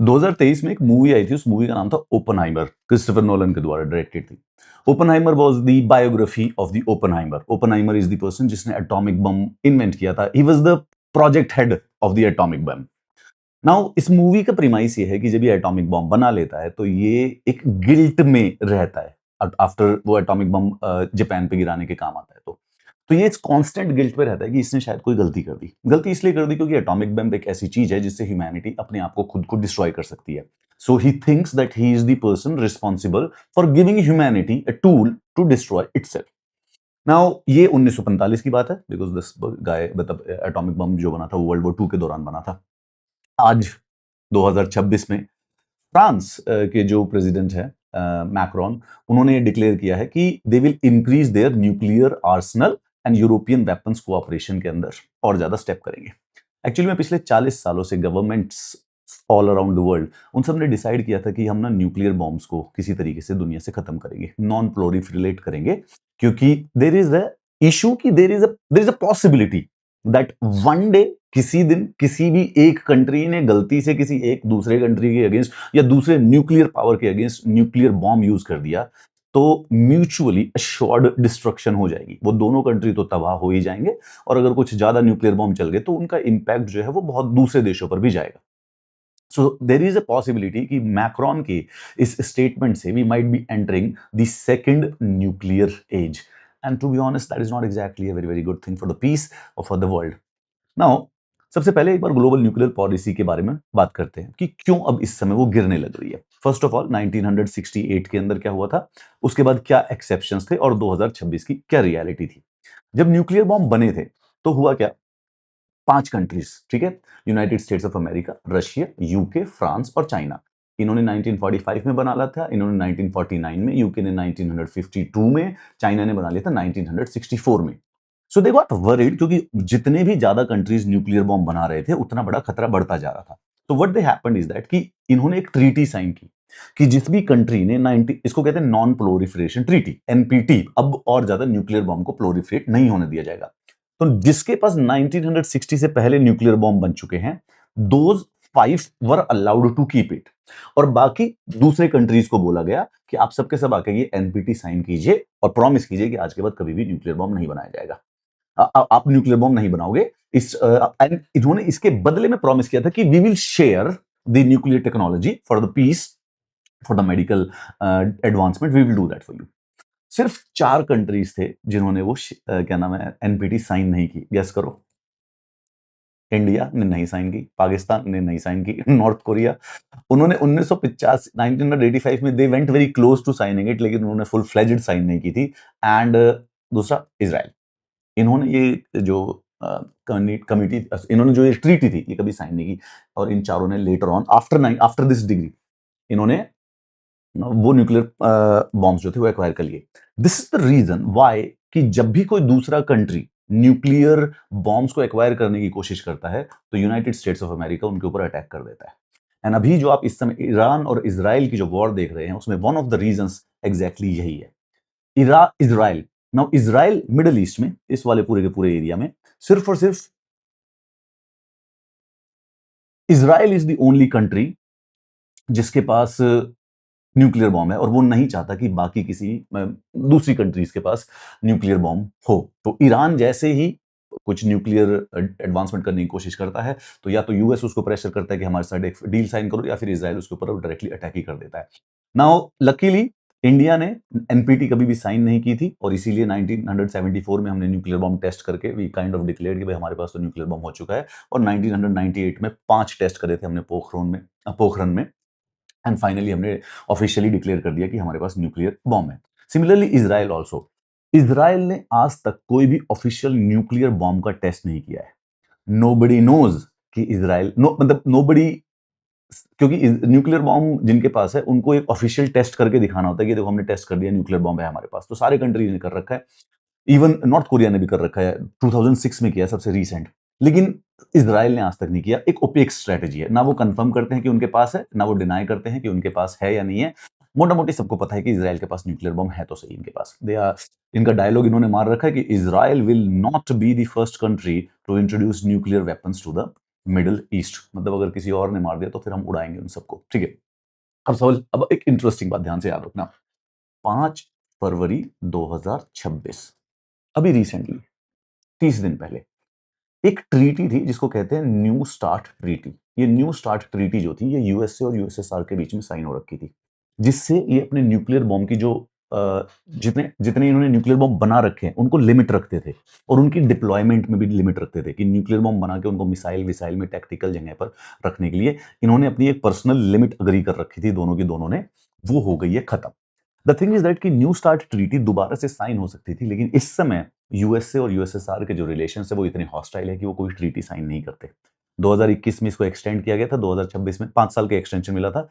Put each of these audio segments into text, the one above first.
2023 में एक मूवी आई थी, उस मूवी का नाम था ओपनहाइमर, क्रिस्टोफर नोलन के द्वारा डायरेक्टेड थी। Oppenheimer was the biography of the Oppenheimer. Oppenheimer is the person जिसने एटॉमिक बम इन्वेंट किया था। He was the project head of the atomic bomb. Now इस मूवी का प्रीमाइस ये है कि जब ये एटॉमिक बम बना लेता है तो ये एक गिल्ट में रहता है आफ्टर वो एटॉमिक बम जापान पे गिराने के काम आता है। तो ये कांस्टेंट गिल्ट पे रहता है कि इसने शायद कोई गलती कर दी। गलती इसलिए कर दी क्योंकि एटॉमिक बम एक ऐसी चीज है जिससे ह्यूमैनिटी अपने आप को खुद को डिस्ट्रॉय कर सकती है। So he thinks that he is the person responsible for giving humanity a tool to destroy itself. Now ये 1945 की बात है, बिकॉज दिस गाय मतलब एटॉमिक बम जो बना था वो वर्ल्ड वॉर टू के दौरान बना था। आज 2026 में फ्रांस के जो प्रेसिडेंट है मैक्रोन, उन्होंने डिक्लेयर किया है कि they will increase their nuclear Arsenal and European weapons cooperation के अंदर और ज्यादा स्टेप करेंगे। एक्चुअली में पिछले 40 सालों से governments all around the world उन सब ने डिसाइड किया था कि हम ना न्यूक्लियर बॉम्ब्स को किसी तरीके से दुनिया से खत्म करेंगे, नॉन प्रोलिफरेट करेंगे, क्योंकि देर इज अ इशू कि देर is a possibility that one day किसी दिन किसी भी एक कंट्री ने गलती से किसी एक दूसरे कंट्री के अगेंस्ट या दूसरे न्यूक्लियर पावर के अगेंस्ट न्यूक्लियर बॉम्ब यूज कर दिया तो म्यूचुअली अश्योर्ड डिस्ट्रक्शन हो जाएगी। वो दोनों कंट्री तो तबाह हो ही जाएंगे और अगर कुछ ज्यादा न्यूक्लियर बॉम्ब चल गए तो उनका इंपैक्ट जो है वो बहुत दूसरे देशों पर भी जाएगा। So there is a possibility कि मैक्रोन के इस स्टेटमेंट से we might be entering the second nuclear age. And to be honest that is not exactly a very very good thing for the peace और for the world. Now सबसे पहले एक बार global nuclear policy के बारे में बात करते हैं कि क्यों अब इस समय वो गिरने लग रही है। फर्स्ट ऑफ ऑल 1968 के अंदर क्या हुआ था, उसके बाद क्या एक्सेप्शंस थे और 2026 की क्या रियलिटी थी। जब न्यूक्लियर बॉम्ब बने थे तो हुआ क्या, 5 कंट्रीज, ठीक है, United states of America, Russia, UK, France और चाइना। इन्होंने 1945 में बना लिया था, इन्होंने 1949 में, यूके ने 1952 में, चाइना ने बना लिया था 1964 में। सो दे गॉट वरीड क्योंकि जितने भी ज्यादा कंट्रीज न्यूक्लियर बॉम्ब बना रहे थे उतना बड़ा खतरा बढ़ता जा रहा था। तो what they happened is that कि इन्होंने एक ट्रीटी साइन की कि जिस भी कंट्री ने 90, इसको कहते हैं नॉन प्रोलिफरेशन ट्रीटी, एनपीटी, अब और ज्यादा न्यूक्लियर बॉम्ब को प्रोलिफरेट नहीं होने दिया जाएगा। तो जिसके पास 1960 से पहले न्यूक्लियर बॉम्ब बन चुके हैं, those 5 were allowed to keep it, और बाकी दूसरे कंट्रीज को बोला गया कि आप सबके सब आके ये एनपीटी साइन कीजिए और प्रॉमिस कीजिए कि आज के बाद कभी भी न्यूक्लियर बॉम्ब नहीं बनाया जाएगा। आप न्यूक्लियर बॉम्ब नहीं बनाओगे। एंड इन्होंने इसके बदले में प्रॉमिस किया था कि we will share the nuclear technology for the peace, for the medical advancement, we will do that for you. सिर्फ 4 कंट्रीज थे जिन्होंने वो क्या नाम है एनपीटी साइन नहीं की। गेस करो। इंडिया ने नहीं साइन की, पाकिस्तान ने नहीं साइन की, नॉर्थ कोरिया, उन्होंने 1985 1985 में they went very close to signing it, लेकिन उन्होंने फुल फ्लेज्ड साइन नहीं की थी। एंड दूसरा इजराइल, इन्होंने ये जो कमिटी, इन्होंने जो ये ट्रीटी थी ये कभी साइन नहीं की। और इन चारों ने later on after this degree इन्होंने वो न्यूक्लियर बॉम्ब्स जो थे वो एक्वायर कर लिए। This is the reason why कि जब भी कोई दूसरा कंट्री न्यूक्लियर बॉम्ब्स को एक्वायर करने की कोशिश करता है तो यूनाइटेड स्टेट्स ऑफ अमेरिका उनके ऊपर अटैक कर देता है। एंड अभी जो आप इस समय ईरान और इजराइल की जो वॉर देख रहे हैं उसमें one of the reasons exactly यही है। Israel, now Israel middle east में इस वाले पूरे के पूरे एरिया में सिर्फ और सिर्फ Israel is the only country जिसके पास न्यूक्लियर बॉम्ब है और वो नहीं चाहता कि बाकी किसी दूसरी कंट्रीज के पास न्यूक्लियर बॉम्ब हो। तो ईरान जैसे ही कुछ न्यूक्लियर एडवांसमेंट करने की कोशिश करता है तो या तो यूएस उसको प्रेशर करता है कि हमारे साथ एक डील साइन करो, या फिर इजराइल उसके ऊपर डायरेक्टली अटैक ही कर देता है। नाउ लकीली इंडिया ने एनपीटी कभी भी साइन नहीं की थी और इसीलिए 1974 में हमने न्यूक्लियर बॉम्ब टेस्ट करके वी काइंड ऑफ डिक्लेयर कि भाई हमारे पास तो न्यूक्लियर बॉम्ब हो चुका है। और 1998 में 5 टेस्ट करे थे हमने पोखरण में एंड फाइनली हमने ऑफिशियली डिक्लेयर कर दिया कि हमारे पास न्यूक्लियर बॉम्ब है। सिमिलरली इजराइल ऑल्सो, इजराइल ने आज तक कोई भी ऑफिशियल न्यूक्लियर बॉम्ब का टेस्ट नहीं किया है। नोबडी नोज कि इजराइल मतलब नोबडी, क्योंकि न्यूक्लियर बॉम्ब जिनके पास है उनको एक ऑफिशियल टेस्ट करके दिखाना होता है कि देखो हमने टेस्ट कर दिया, न्यूक्लियर बॉम्ब है हमारे पास। तो सारे कंट्रीज ने कर रखा है, इवन नॉर्थ कोरिया ने भी कर रखा है, 2006 में किया सबसे रीसेंट। लेकिन इजराइल ने आज तक नहीं किया। एक ओपेक स्ट्रेटेजी है, ना वो कंफर्म करते हैं कि उनके पास है, ना वो डिनाई करते हैं कि उनके पास है या नहीं है। मोटा मोटी सबको पता है कि इजराइल के पास न्यूक्लियर बॉम्ब है तो सही इनके पास। दे आर, इनका डायलॉग इन्होंने मार रखा है कि Israel will not be the first country to introduce nuclear weapons to the Middle East, मतलब अगर किसी और ने मार दिया तो फिर हम उड़ाएंगे उन सबको, ठीक है। अब सवाल, अब एक इंटरेस्टिंग बात ध्यान से याद रखना, 5 फरवरी 2026, अभी रिसेंटली 30 दिन पहले एक ट्रीटी थी जिसको कहते हैं न्यू स्टार्ट ट्रीटी। ये न्यू स्टार्ट ट्रीटी जो थी ये यूएसए और यूएसएसआर के बीच में साइन हो रखी थी, जिससे ये अपने न्यूक्लियर बॉम्ब की जो जितने जितने इन्होंने न्यूक्लियर बॉम्ब बना रखे हैं उनको लिमिट रखते थे, और उनकी डिप्लॉयमेंट में भी लिमिट रखते थे कि न्यूक्लियर बॉम्ब बना के उनको मिसाइल विसाइल में टैक्टिकल जगह पर रखने के लिए इन्होंने अपनी एक पर्सनल लिमिट अग्री कर रखी थी दोनों की दोनों ने, वो हो गई है खत्म। द थिंग इज दैट कि न्यू स्टार्ट ट्रीटी दोबारा से साइन हो सकती थी, लेकिन इस समय यूएसए और यूएसएसआर के जो रिलेशन है वो इतने हॉस्टाइल है कि वो कोई ट्रीटी साइन नहीं करते। 2021 में इसको एक्सटेंड किया गया था, 2026 में 5 साल का एक्सटेंशन मिला था,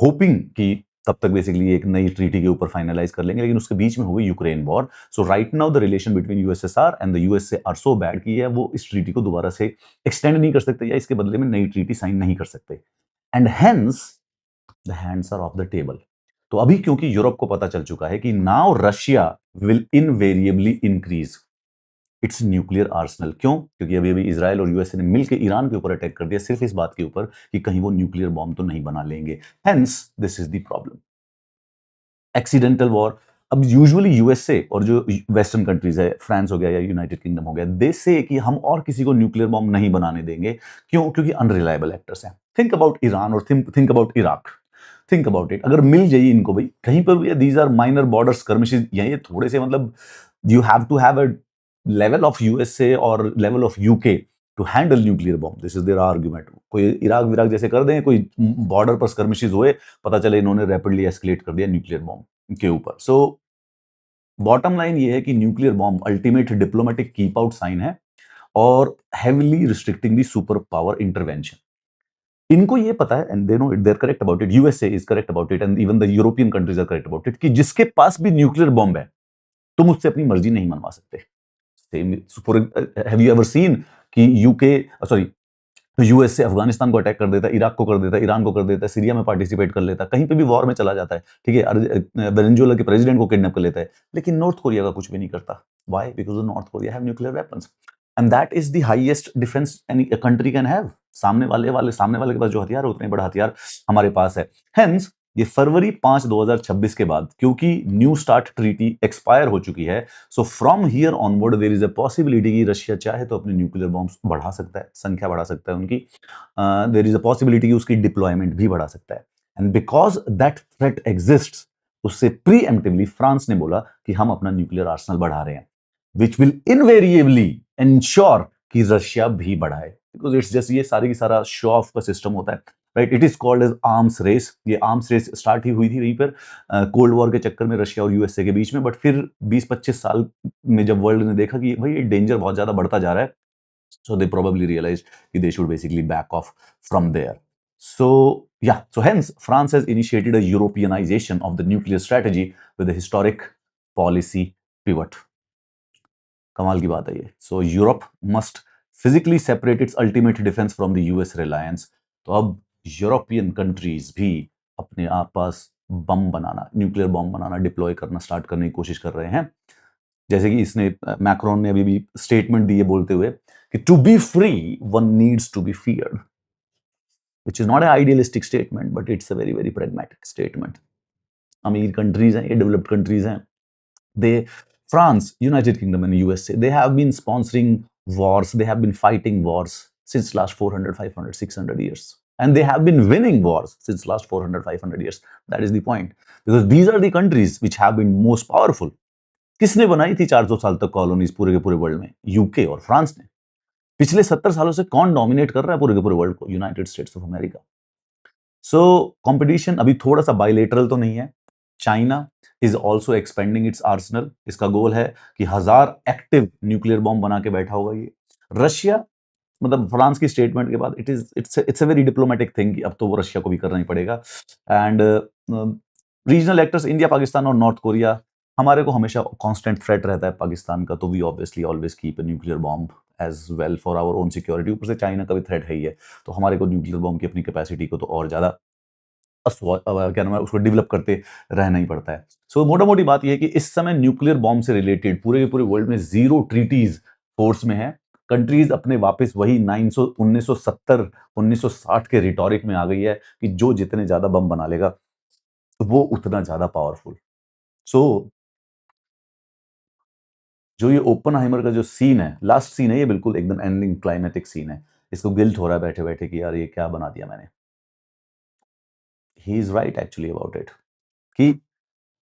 होपिंग कि तब तक बेसिकली एक नई ट्रीटी के ऊपर फाइनलाइज कर लेंगे, लेकिन उसके बीच में हुई Ukraine war. So right now the relation between USSR and the USA are so bad कि वो इस ट्रीटी को दोबारा से एक्सटेंड नहीं कर सकते या इसके बदले में नई ट्रीटी साइन नहीं कर सकते, and hence the hands are off the table. तो अभी क्योंकि यूरोप को पता चल चुका है कि now Russia will invariably increase its nuclear Arsenal. क्यों? क्योंकि अभी अभी इजराइल और यूएसए ने मिलकर ईरान के ऊपर अटैक कर दिया, सिर्फ इस बात के ऊपर कि कहीं वो न्यूक्लियर बॉम्ब तो नहीं बना लेंगे। Hence this is the problem, accidental war. अब यूजुअली यूएसए और जो वेस्टर्न कंट्रीज है, फ्रांस हो गया या यूनाइटेड किंगडम हो गया, दे से कि हम और किसी को न्यूक्लियर बॉम्ब नहीं बनाने देंगे। क्यों? क्योंकि अनरिलायबल एक्टर्स हैं। थिंक अबाउट ईरान और think about Iraq, think about it, अगर मिल जाइए इनको भाई कहीं पर भी, these are minor border skirmishes, ये थोड़े से, मतलब you have to have a level of USA और level of UK to handle nuclear bomb. This is their argument. कोई इराक विराक जैसे कर दें, कोई बॉर्डर पर स्कर्मिशेस हुए, पता चले इन्होंने रैपिडली एस्केलेट कर दिया न्यूक्लियर बॉम्ब के ऊपर। सो बॉटम लाइन ये है कि nuclear bomb ultimate diplomatic keep out sign है और heavily restricting the super power intervention. इनको ये पता है and they know it, they are correct about it, USA is correct about it and even the European countries are correct about it, कि जिसके पास भी nuclear bomb है तुम उससे अपनी मर्जी नहीं मनवा सकते। हैव यू एवर सीन कि यूके, सॉरी, यूएस से अफगानिस्तान को अटैक कर देता है, इराक को कर देता है, ईरान को कर देता है, सीरिया में पार्टिसिपेट कर लेता है, कहीं पे भी वॉर में चला जाता है, ठीक है, वेनेजुएला के प्रेसिडेंट को किडनैप कर लेता है, लेकिन नॉर्थ कोरिया का कुछ भी नहीं करता। Why? Because north Korea have nuclear weapons and that is the highest defence any country can have. सामने वाले के पास जो हथियार है उतने बड़ा हथियार हमारे पास है। हेंस ये फरवरी 5 2026 के बाद, क्योंकि न्यू स्टार्ट ट्रीटी एक्सपायर हो चुकी है, so from here onward there is a possibility कि रशिया चाहे तो अपने न्यूक्लियर बॉम्ब्स बढ़ा सकता है, संख्या बढ़ा सकता है उनकी, देयर इज अ पॉसिबिलिटी कि उसकी डिप्लॉयमेंट भी बढ़ा सकता है, and because that threat exists, उससे प्रीएम्प्टिवली फ्रांस ने बोला कि हम अपना न्यूक्लियर आर्सेनल बढ़ा रहे हैं, विच विल इनवेरिएबली इंश्योर कि रशिया भी बढ़ाए, बिकॉज इट्स जस्ट, ये सारी की सारा शो ऑफ का सिस्टम होता है, right. It is called as arms race. ये आर्म्स रेस स्टार्ट ही हुई थी वहीं पर कोल्ड वॉर के चक्कर में रशिया और यूएसए के बीच में, बट फिर 20-25 साल में जब वर्ल्ड ने देखा कि भाई ये डेंजर बहुत ज्यादा बढ़ता जा रहा है, so they probably realized कि they should basically back off from there. So yeah, so hence France has initiated a Europeanization of the nuclear strategy with a historic policy pivot. कमाल की बात है ये। So Europe must physically separate its ultimate defence from the US reliance. तो अब European countries भी अपने आप पास बम बनाना, न्यूक्लियर बम बनाना, डिप्लॉय करना स्टार्ट करने की कोशिश कर रहे हैं। जैसे कि इसने मैक्रोन ने अभी भी स्टेटमेंट दी है बोलते हुए कि to be free one needs to be feared, which is not a idealistic statement but it's a very very pragmatic statement. अमीर कंट्रीज हैं ये, डेवलप्ड कंट्रीज हैं, they, France, United Kingdom and USA, they have been sponsoring wars, they have been fighting wars since last 400 500 600 years, and they have been winning wars since last 400 500 years. That is the point, because these are the countries which have been most powerful. किसने बनाई थी 400 साल तक colonies पूरे के पूरे world में? UK और फ्रांस ने। पिछले 70 सालों से कौन डोमिनेट कर रहा है पूरे के पूरे वर्ल्ड को? United states of America. So competition अभी थोड़ा सा बायलेटरल तो नहीं है। China is also expanding it's Arsenal. इसका गोल है कि 1000 एक्टिव न्यूक्लियर बॉम्ब बना के बैठा होगा ये। रशिया, मतलब फ्रांस की स्टेटमेंट के बाद it's a very diplomatic thing कि अब तो वो रशिया को भी करना ही पड़ेगा। And regional actors, India, Pakistan और नॉर्थ कोरिया, हमारे को हमेशा कांस्टेंट थ्रेट रहता है पाकिस्तान का, तो we obviously always keep a nuclear bomb as well for our own security. ऊपर से चाइना का भी थ्रेट है ही है, तो हमारे को न्यूक्लियर बॉम्ब की अपनी कैपेसिटी को तो और ज्यादा क्या नाम है उसको डेवलप करते रहना ही पड़ता है। सो मोटा मोटी बात यह है कि इस समय न्यूक्लियर बॉम्ब से रिलेटेड पूरे के पूरे वर्ल्ड में 0 ट्रीटीज फोर्स में है, कंट्रीज अपने वापस वही 1970 1960 के रिटोरिक में आ गई है कि जो जितने ज्यादा बम बना लेगा वो उतना ज्यादा पावरफुल। सो जो ये ओपनहाइमर का जो सीन है, लास्ट सीन है ये, बिल्कुल एकदम एंडिंग क्लाइमेटिक सीन है। इसको गिल्ट हो रहा है बैठे बैठे कि यार ये क्या बना दिया मैंने। He is right actually about it कि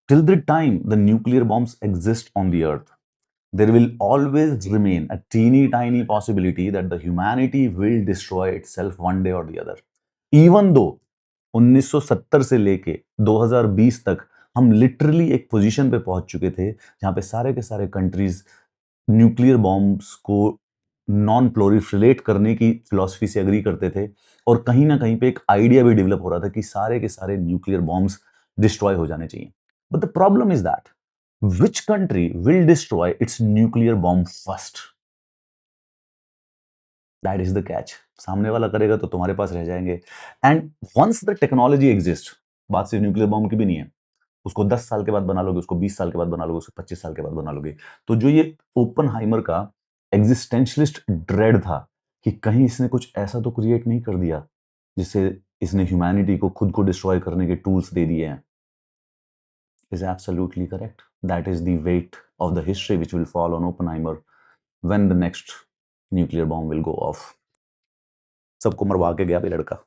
till the time the nuclear bombs exist on the earth, there will always remain a teeny tiny possibility that the humanity will destroy itself one day or the other. Even though 1970 से लेके 2020 तक हम literally एक position पे पहुंच चुके थे जहां पे सारे के सारे कंट्रीज न्यूक्लियर बॉम्ब्स को नॉन प्रोलिफरेट करने की फिलॉसफी से एग्री करते थे, और कहीं ना कहीं पे एक आइडिया भी डेवलप हो रहा था कि सारे के सारे न्यूक्लियर बॉम्ब्स डिस्ट्रॉय हो जाने चाहिए। But the problem is that which country will destroy its nuclear bomb first? That is the catch. सामने वाला करेगा तो तुम्हारे पास रह जाएंगे। And once the technology exist, बात सिर्फ न्यूक्लियर बॉम्ब की भी नहीं है, उसको 10 साल के बाद बना लोगे, उसको 20 साल के बाद बना लोगे, उसको 25 साल के बाद बना लोगे। तो जो ये ओपनहाइमर का एग्जिस्टेंशलिस्ट ड्रेड था कि कहीं इसने कुछ ऐसा तो क्रिएट नहीं कर दिया जिससे इसने ह्यूमैनिटी को खुद को डिस्ट्रॉय करने के टूल्स दे दिए हैं, is absolutely correct. That is the weight of the history which will fall on Oppenheimer when the next nuclear bomb will go off. सबको मरवा के गया ये लड़का।